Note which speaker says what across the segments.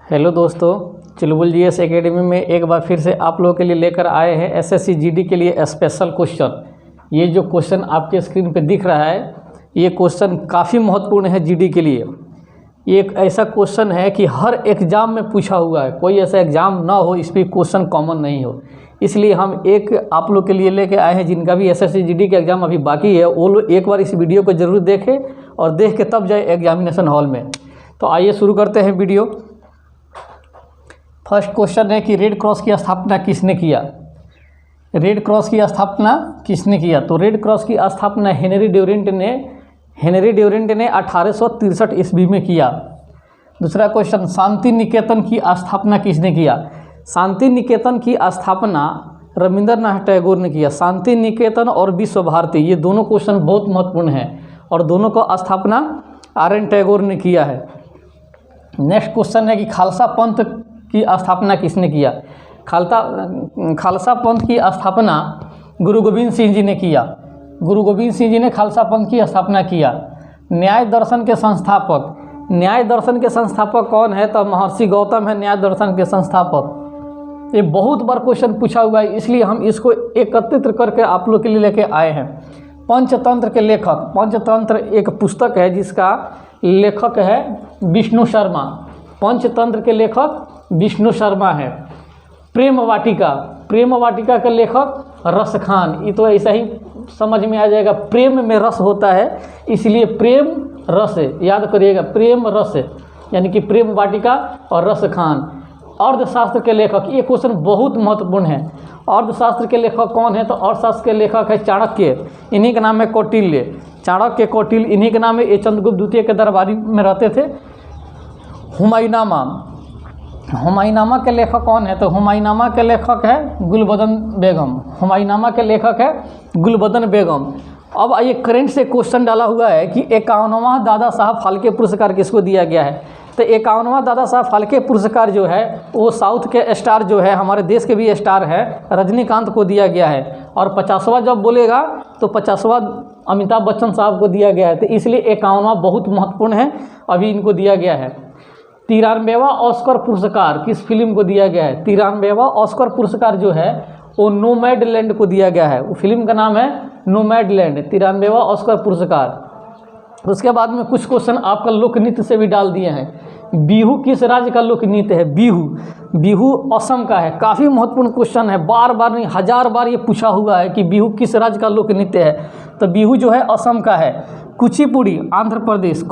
Speaker 1: Hello दोस्तों, चुलबुल GS academy में एक बार फिर से आप लोगों के लिए लेकर आए हैं एसएससी जीडी के लिए स्पेशल क्वेश्चन। ये जो क्वेश्चन आपके स्क्रीन पे दिख रहा है, ये क्वेश्चन काफ़ी महत्वपूर्ण है जीडी के लिए। ये एक ऐसा क्वेश्चन है कि हर एग्ज़ाम में पूछा हुआ है, कोई ऐसा एग्ज़ाम ना हो इस पर क्वेश्चन कॉमन नहीं हो। इसलिए हम एक आप लोग के लिए लेके आए हैं जिनका भी एसएससी जीडी का एग्ज़ाम अभी बाकी है, वो लोग एक बार इस वीडियो को ज़रूर देखें और देख के तब जाए एग्जामिनेशन हॉल में। तो आइए शुरू करते हैं वीडियो। फर्स्ट क्वेश्चन है कि रेड क्रॉस की स्थापना किसने किया। रेड क्रॉस की स्थापना किसने किया? तो रेड क्रॉस की स्थापना हेनरी ड्यूरेंट ने 1863 ईस्वी में किया। दूसरा क्वेश्चन, शांति निकेतन की स्थापना किसने किया? शांति निकेतन की स्थापना रविंद्रनाथ टैगोर ने किया। शांति निकेतन और विश्व भारती, ये दोनों क्वेश्चन बहुत महत्वपूर्ण हैं और दोनों का स्थापना आर.एन. टैगोर ने किया है। नेक्स्ट क्वेश्चन है कि खालसा पंथ की स्थापना किसने किया? खालसा पंथ की स्थापना गुरु गोविंद सिंह जी ने किया। गुरु गोविंद सिंह जी ने खालसा पंथ की स्थापना किया। न्याय दर्शन के संस्थापक कौन है? तो महर्षि गौतम है न्याय दर्शन के संस्थापक। ये बहुत बार क्वेश्चन पूछा हुआ है, इसलिए हम इसको एकत्रित करके आप लोग के लिए लेके आए हैं। पंचतंत्र के लेखक, पंचतंत्र एक पुस्तक है जिसका लेखक है विष्णु शर्मा। पंचतंत्र के लेखक विष्णु शर्मा है। प्रेम वाटिका के लेखक रस खान। ये तो ऐसा ही समझ में आ जाएगा, प्रेम में रस होता है इसलिए प्रेम रस, याद करिएगा, प्रेम रस यानी कि प्रेम वाटिका और रस खान। अर्थशास्त्र के लेखक, ये क्वेश्चन बहुत महत्वपूर्ण है। अर्थशास्त्र के लेखक कौन है? तो अर्थशास्त्र के लेखक है चाणक्य, इन्हीं का नाम है कौटिल्य। चाणक्य कौटिल्य इन्हीं के नाम है। ये चंद्रगुप्त द्वितीय के दरबारी में रहते थे। हुमायूनामा के लेखक कौन है? तो हुमायूनामा के लेखक है गुलबदन बेगम। अब आइए करंट से क्वेश्चन डाला हुआ है कि 51वां दादा साहब फाल्के पुरस्कार किसको दिया गया है? तो 51वां दादा साहब फाल्के पुरस्कार जो है वो साउथ के स्टार जो है, हमारे देश के भी स्टार है, रजनीकांत को दिया गया है। और 50वां जब बोलेगा तो 50वां अमिताभ बच्चन साहब को दिया गया है। तो इसलिए 51वां बहुत महत्वपूर्ण है, अभी इनको दिया गया है। 93वां ऑस्कर पुरस्कार किस फिल्म को दिया गया है? 93वां ऑस्कर पुरस्कार जो है वो नोमैडलैंड को दिया गया है। वो फिल्म का नाम है नोमैडलैंड। 93वां ऑस्कर पुरस्कार। उसके बाद में कुछ क्वेश्चन आपका लोक नृत्य से भी डाल दिए हैं। बिहू किस राज्य का लोक नृत्य है? बिहू असम का है। काफ़ी महत्वपूर्ण क्वेश्चन है, बार बार नहीं 1000 बार ये पूछा हुआ है कि बिहू किस राज्य का लोक नृत्य है? तो बिहू जो है असम का है। कुचिपुड़ी आंध्र प्रदेश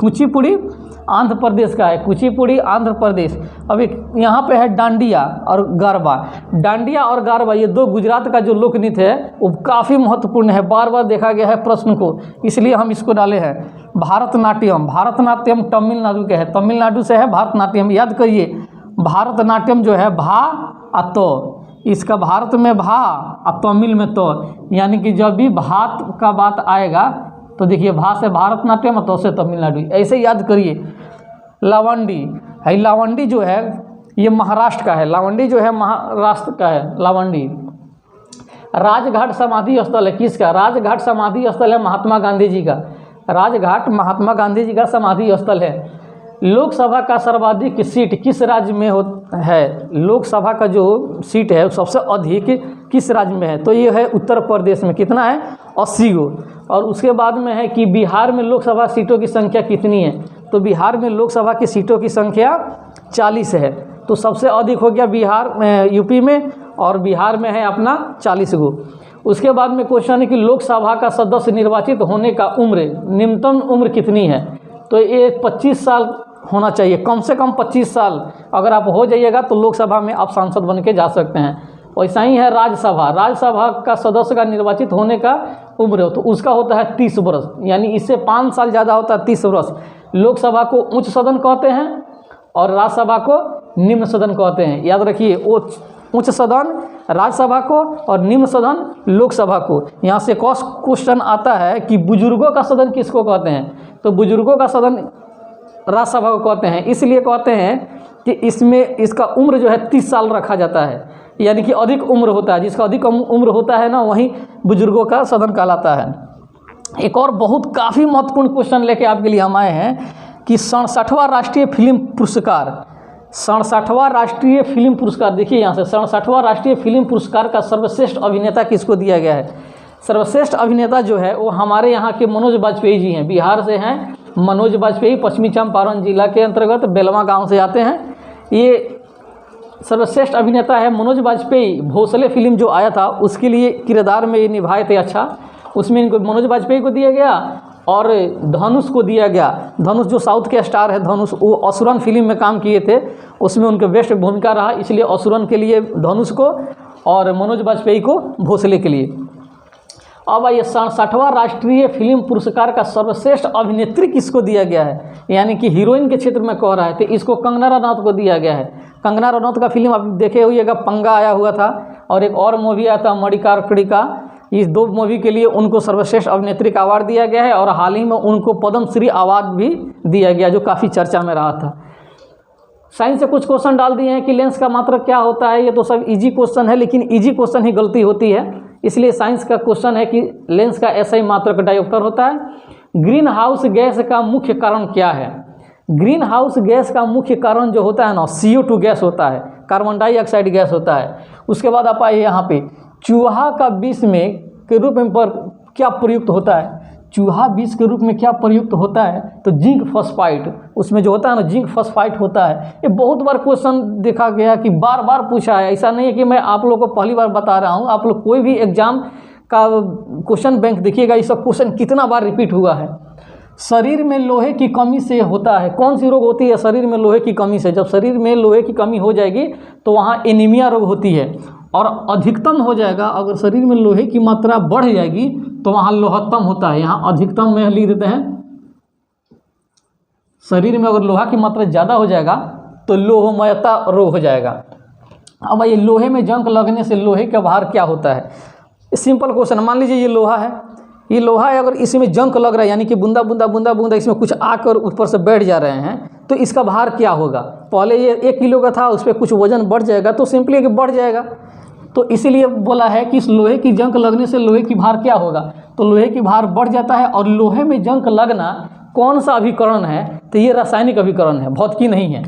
Speaker 1: का है। कुचिपुड़ी आंध्र प्रदेश। अभी यहाँ पे है डांडिया और गरबा, ये दो गुजरात का जो लोक नृत्य है वो काफ़ी महत्वपूर्ण है, बार बार देखा गया है प्रश्न को, इसलिए हम इसको डाले हैं। भारतनाट्यम तमिलनाडु के है, तमिलनाडु से है भारतनाट्यम। याद करिए, भारतनाट्यम जो है भा आ तो, इसका भारत में भा और तमिल में तो, यानी कि जब भी भात का बात आएगा तो देखिए भा से भारतनाट्यम और तो से तमिलनाडु, ऐसे याद करिए। लावंडी जो है ये महाराष्ट्र का है। लावंडी राजघाट समाधि स्थल है किसका? राजघाट समाधि स्थल है महात्मा गांधी जी का। राजघाट महात्मा गांधी जी का समाधि स्थल है। लोकसभा का सर्वाधिक सीट किस राज्य में है? लोकसभा का जो सीट है सबसे अधिक किस राज्य में है? तो ये है उत्तर प्रदेश में। कितना है? 80 गो। और उसके बाद में है कि बिहार में लोकसभा सीटों की संख्या कितनी है? तो बिहार में लोकसभा की सीटों की संख्या 40 है। तो सबसे अधिक हो गया बिहार में, यूपी में, और बिहार में है अपना 40 गो। उसके बाद में क्वेश्चन है कि लोकसभा का सदस्य निर्वाचित होने का न्यूनतम उम्र कितनी है? तो ये 25 साल होना चाहिए, कम से कम 25 साल। अगर आप हो जाइएगा तो लोकसभा में आप सांसद बन के जा सकते हैं। वैसा ही है राज्यसभा का सदस्य का निर्वाचित होने का उम्र तो उसका होता है 30 वर्ष, यानी इससे 5 साल ज़्यादा होता है 30 वर्ष। लोकसभा को उच्च सदन कहते हैं और राज्यसभा को निम्न सदन कहते हैं। याद रखिए, वो उच्च सदन राज्यसभा को और निम्न सदन लोकसभा को। यहाँ से क्वेश्चन आता है कि बुजुर्गों का सदन किसको कहते हैं? तो बुजुर्गों का सदन राज्यसभा को कहते हैं। इसलिए कहते हैं कि इसमें इसका उम्र जो है 30 साल रखा जाता है, यानी कि अधिक उम्र होता है। जिसका अधिक उम्र होता है ना, वही बुजुर्गों का सदन कहलाता है। एक और बहुत काफ़ी महत्वपूर्ण क्वेश्चन लेके आपके लिए हम आए हैं कि 67वां राष्ट्रीय फिल्म पुरस्कार 67वां राष्ट्रीय फिल्म पुरस्कार, देखिए यहाँ से 67वां राष्ट्रीय फिल्म पुरस्कार का सर्वश्रेष्ठ अभिनेता किसको दिया गया है। सर्वश्रेष्ठ अभिनेता जो है वो हमारे यहाँ के मनोज बाजपेयी जी हैं, बिहार से हैं मनोज बाजपेयी, पश्चिमी चंपारण जिला के अंतर्गत बेलवा गांव से आते हैं। ये सर्वश्रेष्ठ अभिनेता है मनोज बाजपेयी। भोसले फिल्म जो आया था उसके लिए किरदार में ये निभाए थे, अच्छा उसमें इनको मनोज बाजपेयी को दिया गया और धनुष को दिया गया। धनुष जो साउथ के स्टार है धनुष, वो असुरन फिल्म में काम किए थे, उसमें उनके बेस्ट भूमिका रहा, इसलिए असुरन के लिए धनुष को और मनोज बाजपेयी को भोसले के लिए। अब आइए 67वां राष्ट्रीय फिल्म पुरस्कार का सर्वश्रेष्ठ अभिनेत्री किसको दिया गया है, यानी कि हीरोइन के क्षेत्र में कह रहा है, तो इसको कंगना रनौत को दिया गया है। कंगना रनौत का फिल्म आप देखे होइएगा, पंगा आया हुआ था और एक और मूवी आया था मणिकार्णिका। इस दो मूवी के लिए उनको सर्वश्रेष्ठ अभिनेत्री का अवार्ड दिया गया है और हाल ही में उनको पद्मश्री अवार्ड भी दिया गया, जो काफ़ी चर्चा में रहा था। साइंस से कुछ क्वेश्चन डाल दिए हैं कि लेंस का मात्रक क्या होता है, ये तो सब इजी क्वेश्चन है, लेकिन इजी क्वेश्चन ही गलती होती है, इसलिए साइंस का क्वेश्चन है कि लेंस का ऐसा ही मात्रक डायोप्टर होता है। ग्रीन हाउस गैस का मुख्य कारण क्या है। ग्रीन हाउस गैस का मुख्य कारण जो होता है ना, CO2 गैस होता है, कार्बन डाइऑक्साइड गैस होता है। उसके बाद आप आइए यहाँ पे, चूहा का विष में के रूप में पर क्या प्रयुक्त होता है। चूहा विष के रूप में क्या प्रयुक्त होता है, तो जिंक फॉस्फाइड, उसमें जो होता है ना जिंक फॉस्फाइड होता है। ये बहुत बार क्वेश्चन देखा गया कि बार बार पूछा है, ऐसा नहीं है कि मैं आप लोगों को पहली बार बता रहा हूँ। आप लोग कोई भी एग्जाम का क्वेश्चन बैंक देखिएगा, ये सब क्वेश्चन कितना बार रिपीट हुआ है। शरीर में लोहे की कमी से होता है, कौन सी रोग होती है शरीर में लोहे की कमी से। जब शरीर में लोहे की कमी हो जाएगी तो वहाँ एनीमिया रोग होती है, और अधिकतम हो जाएगा अगर शरीर में लोहे की मात्रा बढ़ जाएगी तो वहाँ लोहत्तम होता है। यहाँ अधिकतम में लिख देते हैं, शरीर में अगर लोहा की मात्रा ज़्यादा हो जाएगा तो लोहमयता रोग हो जाएगा। अब ये लोहे में जंग लगने से लोहे का भार क्या होता है। सिंपल क्वेश्चन, मान लीजिए ये लोहा है, ये लोहा है, अगर इसमें जंक लग रहा है यानी कि बूंदा बूंदा बूंदा बूंदा इसमें कुछ आकर ऊपर से बैठ जा रहे हैं, तो इसका भार क्या होगा। पहले ये 1 किलो का था, उस पर कुछ वजन बढ़ जाएगा तो सिंपली कि बढ़ जाएगा। तो इसीलिए बोला है कि इस लोहे की जंक लगने से लोहे की भार क्या होगा, तो लोहे की भार बढ़ जाता है। और लोहे में जंक लगना कौन सा अभिकरण है, तो ये रासायनिक अभिकरण है, भौतिकी नहीं है।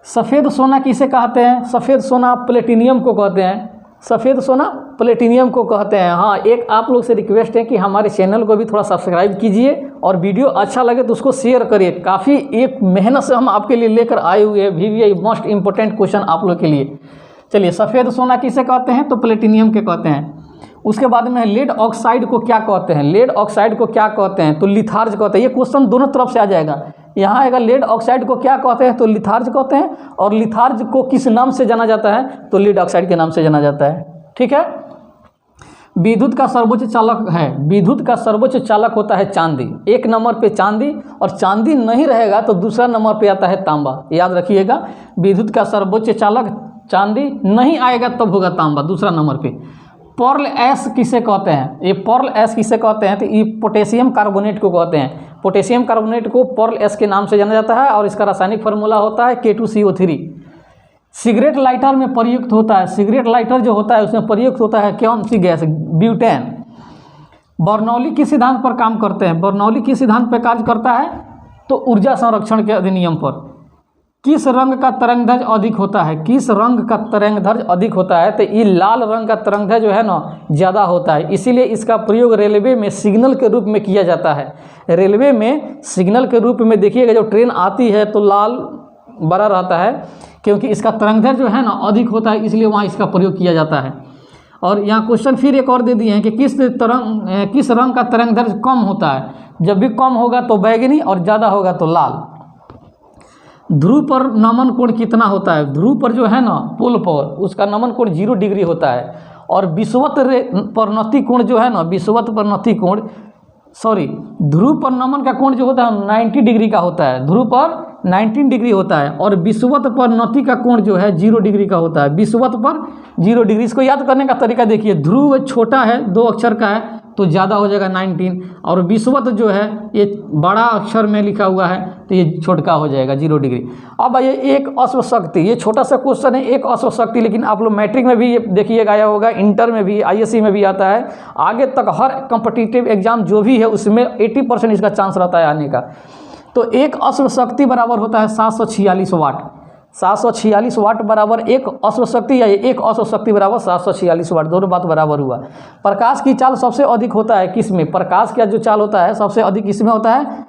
Speaker 1: सफ़ेद सोना किसे कहते हैं। सफ़ेद सोना प्लेटिनियम को कहते हैं, सफ़ेद सोना प्लेटिनियम को कहते हैं। हाँ, एक आप लोग से रिक्वेस्ट है कि हमारे चैनल को भी थोड़ा सब्सक्राइब कीजिए और वीडियो अच्छा लगे तो उसको शेयर करिए। काफ़ी एक मेहनत से हम आपके लिए लेकर आए हुए हैं, VVI मोस्ट इम्पोर्टेंट क्वेश्चन आप लोग के लिए। चलिए, सफ़ेद सोना किसे कहते हैं, तो प्लेटिनियम के कहते हैं। उसके बाद में लेड ऑक्साइड को क्या कहते हैं। लेड ऑक्साइड को क्या कहते हैं, तो लिथार्ज कहते हैं। ये क्वेश्चन दोनों तरफ से आ जाएगा। यहाँ आएगा लेड ऑक्साइड को क्या कहते हैं, तो लिथार्ज कहते हैं, और लिथार्ज को किस नाम से जाना जाता है, तो लेड ऑक्साइड के नाम से जाना जाता है। ठीक है। विद्युत का सर्वोच्च चालक है, विद्युत का सर्वोच्च चालक होता है चांदी। 1 नंबर पे चांदी, और चांदी नहीं रहेगा तो दूसरा नंबर पे आता है तांबा। याद रखिएगा, विद्युत का सर्वोच्च चालक चांदी, नहीं आएगा तब होगा तांबा दूसरा नंबर पे। पर्ल एस किसे कहते हैं, ये पर्ल एस किसे कहते हैं, तो ये पोटेशियम कार्बोनेट को कहते हैं। पोटेशियम कार्बोनेट को पर्ल एस के नाम से जाना जाता है और इसका रासायनिक फार्मूला होता है K2CO3। सिगरेट लाइटर में प्रयुक्त होता है, सिगरेट लाइटर जो होता है उसमें प्रयुक्त होता है कौन सी गैस, ब्यूटेन। बर्नौली किस सिद्धांत पर काम करते हैं, बर्नौली किस सिद्धांत पर कार्य करता है, तो ऊर्जा संरक्षण के अधिनियम पर। किस रंग का तरंगदैर्घ्य अधिक होता है, किस रंग का तरंगदैर्घ्य अधिक होता है, तो ये लाल रंग का तरंगदैर्घ्य जो है ना ज़्यादा होता है, इसीलिए इसका प्रयोग रेलवे में सिग्नल के रूप में किया जाता है। रेलवे में सिग्नल के रूप में देखिएगा, जब ट्रेन आती है तो लाल बड़ा रहता है, क्योंकि इसका तरंगदैर्घ्य जो है ना अधिक होता है, इसलिए वहाँ इसका प्रयोग किया जाता है। और यहाँ क्वेश्चन फिर एक और दे दिए हैं कि किस रंग का तरंगदैर्घ्य कम होता है। जब भी कम होगा तो बैगनी और ज़्यादा होगा तो लाल। ध्रुव पर नमन कोण कितना होता है, ध्रुव पर जो है ना पोल पर, उसका नमन कोण 0 डिग्री होता है। और विषुवत परिणति कोण जो है ना, विषुवत परिणति कोण ध्रुव पर नमन का कोण जो होता है 90 डिग्री का होता है, ध्रुव पर 19 डिग्री होता है। और विषुवत पर नति का कोण जो है 0 डिग्री का होता है, विषुवत पर 0 डिग्री। इसको याद करने का तरीका देखिए, ध्रुव छोटा है 2 अक्षर का है तो ज़्यादा हो जाएगा 19, और विषुवत जो है ये बड़ा अक्षर में लिखा हुआ है तो ये छोटा हो जाएगा 0 डिग्री। अब ये एक अश्वशक्ति, ये छोटा सा क्वेश्चन है, एक अश्वशक्ति, लेकिन आप लोग मैट्रिक में भी ये देखिएगा आया होगा, इंटर में भी, ISC में भी आता है, आगे तक हर कॉम्पिटिटिव एग्जाम जो भी है उसमें 80% इसका चांस रहता है आने का। तो एक अश्वशक्ति बराबर होता है 746 वाट। 746 वाट बराबर एक अश्व शक्ति या एक अश्व शक्ति बराबर 746 वाट, दोनों बात बराबर हुआ। प्रकाश की चाल सबसे अधिक होता है किस में? प्रकाश का जो चाल होता है सबसे अधिक किस में होता है?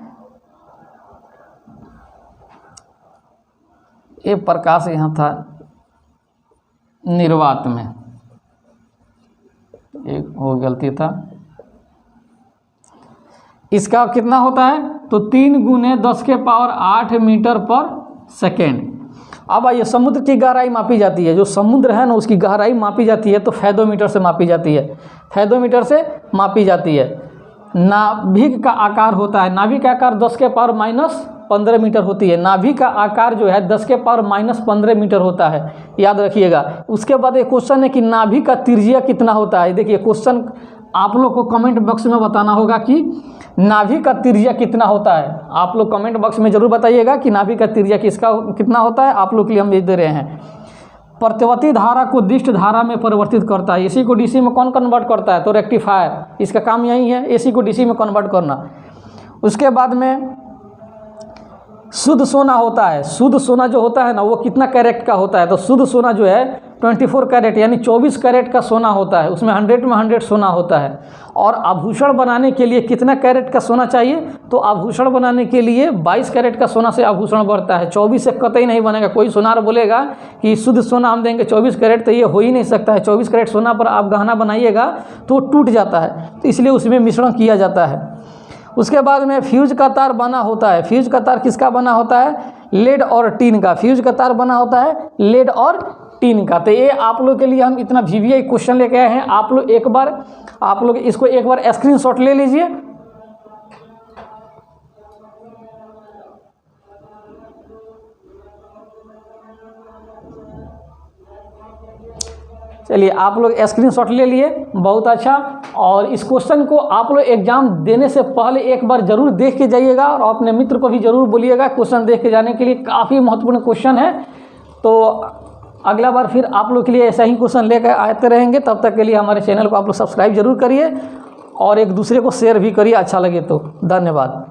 Speaker 1: ये प्रकाश यहाँ था निर्वात में, एक वो गलती था। इसका कितना होता है? तो 3 × 10⁸ मीटर पर सेकेंड। अब आइए, समुद्र की गहराई मापी जाती है, जो समुद्र है ना उसकी गहराई मापी जाती है तो फेदोमीटर से मापी जाती है, फेदोमीटर से मापी जाती है। नाभिक का आकार होता है, नाभिक का आकार 10⁻15 मीटर होती है, नाभिक का आकार जो है 10⁻15 मीटर होता है, याद रखिएगा। उसके बाद एक क्वेश्चन है कि नाभिक का त्रिज्या कितना होता है। देखिए क्वेश्चन आप लोग को कमेंट बॉक्स में बताना होगा कि नाभिक का त्रिज्या कितना होता है। आप लोग कमेंट बॉक्स में जरूर बताइएगा कि नाभिक का त्रिज्या कितना होता है। आप लोग के लिए हम भेज दे रहे हैं। प्रतिवर्ती धारा को दिष्ट धारा में परिवर्तित करता है। एसी को डीसी में कौन कन्वर्ट करता है? तो रेक्टिफायर, इसका काम यही है, एसी को डीसी में कन्वर्ट करना। उसके बाद में शुद्ध सोना होता है। शुद्ध सोना जो होता है ना वो कितना कैरेट का होता है? तो शुद्ध सोना जो है 24 कैरेट यानी 24 कैरेट का सोना होता है, उसमें 100 में 100 सोना होता है। और आभूषण बनाने के लिए कितना कैरेट का सोना चाहिए? तो आभूषण बनाने के लिए 22 कैरेट का सोना से आभूषण बनता है, 24 से कतई नहीं बनेगा। कोई सोनार बोलेगा कि शुद्ध सोना हम देंगे 24 कैरेट, तो ये हो ही नहीं सकता है। 24 कैरेट सोना पर आप गहना बनाइएगा तो टूट जाता है, तो इसलिए उसमें मिश्रण किया जाता है। उसके बाद में फ्यूज का तार बना होता है। फ्यूज का तार किसका बना होता है? लेड और टीन का। फ्यूज का तार बना होता है लेड और टीन का। तो ये आप लोग के लिए हम इतना VVI क्वेश्चन लेके आए हैं। आप लोग इसको एक बार स्क्रीनशॉट ले लीजिए। चलिए आप लोग स्क्रीनशॉट ले लिए, बहुत अच्छा। और इस क्वेश्चन को आप लोग एग्जाम देने से पहले एक बार जरूर देख के जाइएगा और अपने मित्र को भी जरूर बोलिएगा क्वेश्चन देख के जाने के लिए। काफ़ी महत्वपूर्ण क्वेश्चन है। तो अगला बार फिर आप लोग के लिए ऐसा ही क्वेश्चन लेकर आते रहेंगे। तब तक के लिए हमारे चैनल को आप लोग सब्सक्राइब जरूर करिए और एक दूसरे को शेयर भी करिए, अच्छा लगे तो। धन्यवाद।